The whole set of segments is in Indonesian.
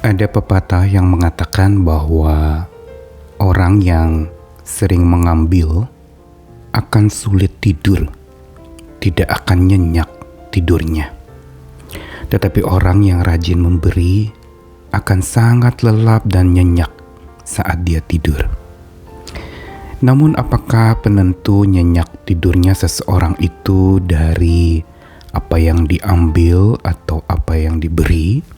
Ada pepatah yang mengatakan bahwa orang yang sering mengambil akan sulit tidur, tidak akan nyenyak tidurnya. Tetapi orang yang rajin memberi akan sangat lelap dan nyenyak saat dia tidur. Namun apakah penentu nyenyak tidurnya seseorang itu dari apa yang diambil atau apa yang diberi?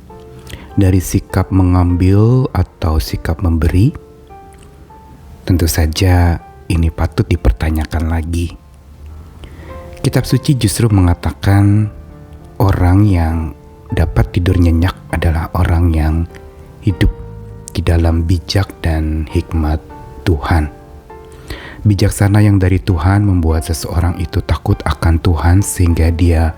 Dari sikap mengambil atau sikap memberi? Tentu saja ini patut dipertanyakan lagi. Kitab suci justru mengatakan orang yang dapat tidur nyenyak adalah orang yang hidup di dalam bijak dan hikmat Tuhan. Bijaksana yang dari Tuhan membuat seseorang itu takut akan Tuhan sehingga dia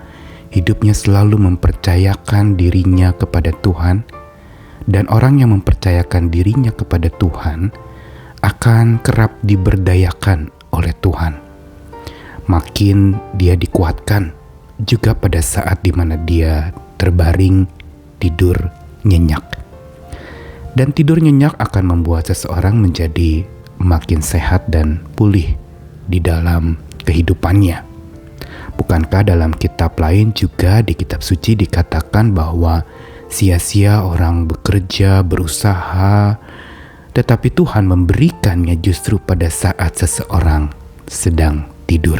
hidupnya selalu mempercayakan dirinya kepada Tuhan, dan orang yang mempercayakan dirinya kepada Tuhan akan kerap diberdayakan oleh Tuhan. Makin dia dikuatkan juga pada saat di mana dia terbaring tidur nyenyak. Dan tidur nyenyak akan membuat seseorang menjadi makin sehat dan pulih di dalam kehidupannya. Bukankah dalam kitab lain juga di kitab suci dikatakan bahwa sia-sia orang bekerja, berusaha, tetapi Tuhan memberikannya justru pada saat seseorang sedang tidur.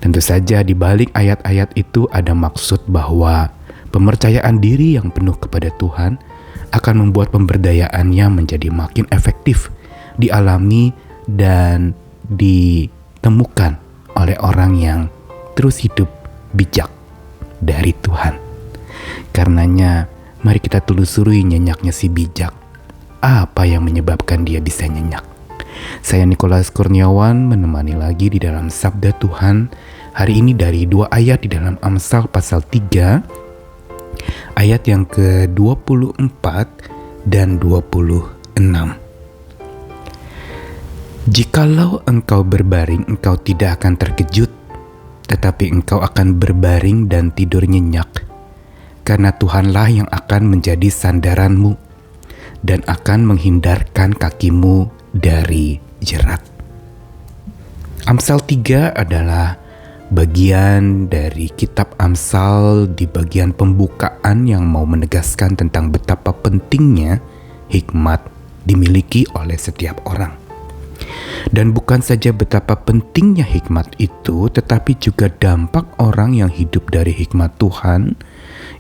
Tentu saja di balik ayat-ayat itu ada maksud bahwa pempercayaan diri yang penuh kepada Tuhan akan membuat pemberdayaannya menjadi makin efektif dialami dan ditemukan oleh orang yang terus hidup bijak dari Tuhan. Karenanya, mari kita telusuri nyenyaknya si bijak. Apa yang menyebabkan dia bisa nyenyak? Saya Nikolas Kurniawan menemani lagi di dalam Sabda Tuhan hari ini dari 2 ayat di dalam Amsal pasal 3, ayat yang ke-24 dan 26. Jikalau engkau berbaring, engkau tidak akan terkejut, tetapi engkau akan berbaring dan tidur nyenyak, karena Tuhanlah yang akan menjadi sandaranmu dan akan menghindarkan kakimu dari jerat. Amsal 3 adalah bagian dari kitab Amsal di bagian pembukaan yang mau menegaskan tentang betapa pentingnya hikmat dimiliki oleh setiap orang. Dan bukan saja betapa pentingnya hikmat itu, tetapi juga dampak orang yang hidup dari hikmat Tuhan,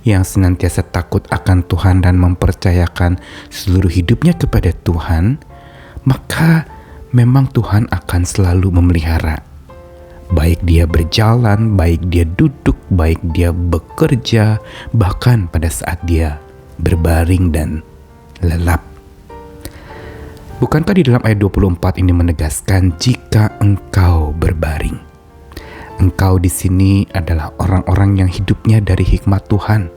yang senantiasa takut akan Tuhan dan mempercayakan seluruh hidupnya kepada Tuhan, maka memang Tuhan akan selalu memelihara. Baik dia berjalan, baik dia duduk, baik dia bekerja, bahkan pada saat dia berbaring dan lelap. Bukankah di dalam ayat 24 ini menegaskan jika engkau berbaring? Engkau di sini adalah orang-orang yang hidupnya dari hikmat Tuhan,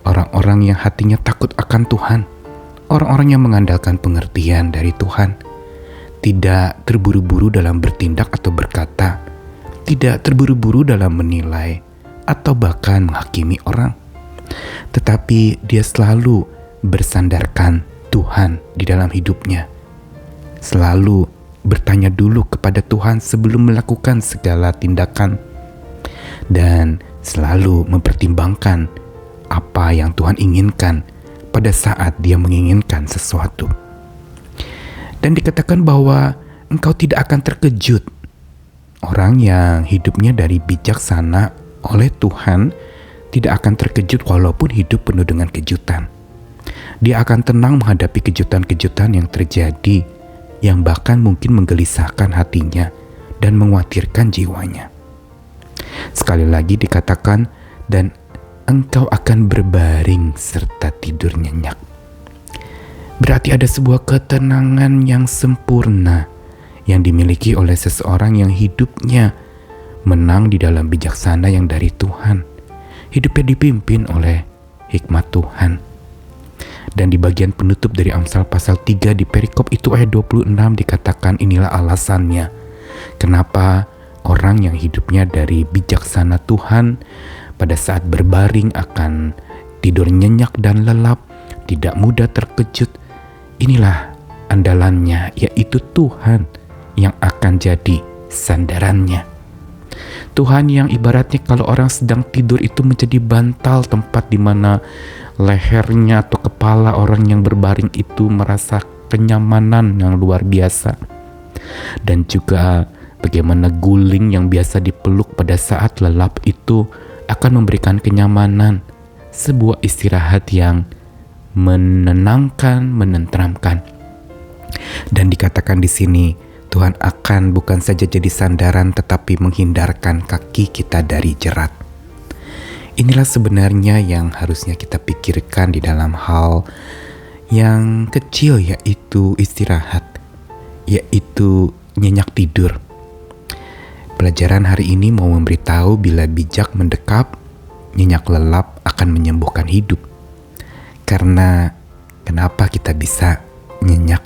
orang-orang yang hatinya takut akan Tuhan, orang-orang yang mengandalkan pengertian dari Tuhan, tidak terburu-buru dalam bertindak atau berkata, tidak terburu-buru dalam menilai atau bahkan menghakimi orang, tetapi dia selalu bersandarkan Tuhan di dalam hidupnya. Selalu bertanya dulu kepada Tuhan sebelum melakukan segala tindakan, dan selalu mempertimbangkan apa yang Tuhan inginkan pada saat dia menginginkan sesuatu. Dan dikatakan bahwa engkau tidak akan terkejut. Orang yang hidupnya dari bijaksana oleh Tuhan tidak akan terkejut walaupun hidup penuh dengan kejutan. Dia akan tenang menghadapi kejutan-kejutan yang terjadi, yang bahkan mungkin menggelisahkan hatinya dan mengkhawatirkan jiwanya. Sekali lagi dikatakan, dan engkau akan berbaring serta tidur nyenyak. Berarti ada sebuah ketenangan yang sempurna yang dimiliki oleh seseorang yang hidupnya menang di dalam bijaksana yang dari Tuhan. Hidupnya dipimpin oleh hikmat Tuhan. Dan di bagian penutup dari Amsal pasal 3 di perikop itu ayat 26 dikatakan inilah alasannya kenapa orang yang hidupnya dari bijaksana Tuhan pada saat berbaring akan tidur nyenyak dan lelap, tidak mudah terkejut. Inilah andalannya, yaitu Tuhan yang akan jadi sandarannya. Tuhan yang ibaratnya kalau orang sedang tidur itu menjadi bantal, tempat di mana lehernya atau kepala orang yang berbaring itu merasa kenyamanan yang luar biasa. Dan juga bagaimana guling yang biasa dipeluk pada saat lelap itu akan memberikan kenyamanan, sebuah istirahat yang menenangkan, menenteramkan. Dan dikatakan di sini, Tuhan akan bukan saja jadi sandaran tetapi menghindarkan kaki kita dari jerat. Inilah sebenarnya yang harusnya kita pikirkan di dalam hal yang kecil, yaitu istirahat, yaitu nyenyak tidur. Pelajaran hari ini mau memberitahu bila bijak mendekap, nyenyak lelap akan menyembuhkan hidup. Karena kenapa kita bisa nyenyak?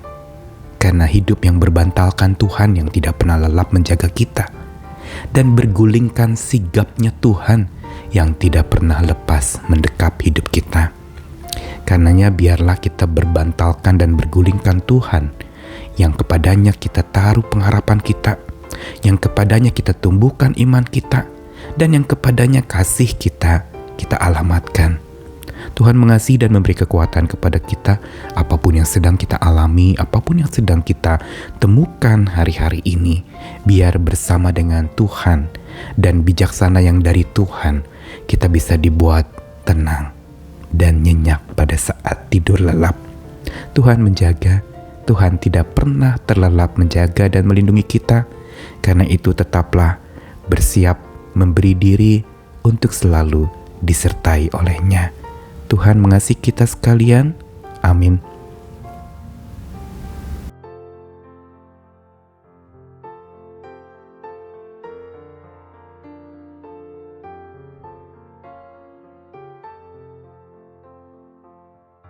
Karena hidup yang berbantalkan Tuhan yang tidak pernah lelap menjaga kita, dan bergulingkan sigapnya Tuhan yang tidak pernah lepas mendekap hidup kita. Karenanya biarlah kita berbantalkan dan bergulingkan Tuhan yang kepadanya kita taruh pengharapan kita, yang kepadanya kita tumbuhkan iman kita, dan yang kepadanya kasih kita alamatkan. Tuhan mengasihi dan memberi kekuatan kepada kita apapun yang sedang kita alami, apapun yang sedang kita temukan hari-hari ini. Biar bersama dengan Tuhan dan bijaksana yang dari Tuhan, kita bisa dibuat tenang dan nyenyak pada saat tidur lelap. Tuhan menjaga, Tuhan tidak pernah terlelap menjaga dan melindungi kita. Karena itu tetaplah bersiap memberi diri untuk selalu disertai oleh-Nya. Tuhan mengasihi kita sekalian. Amin.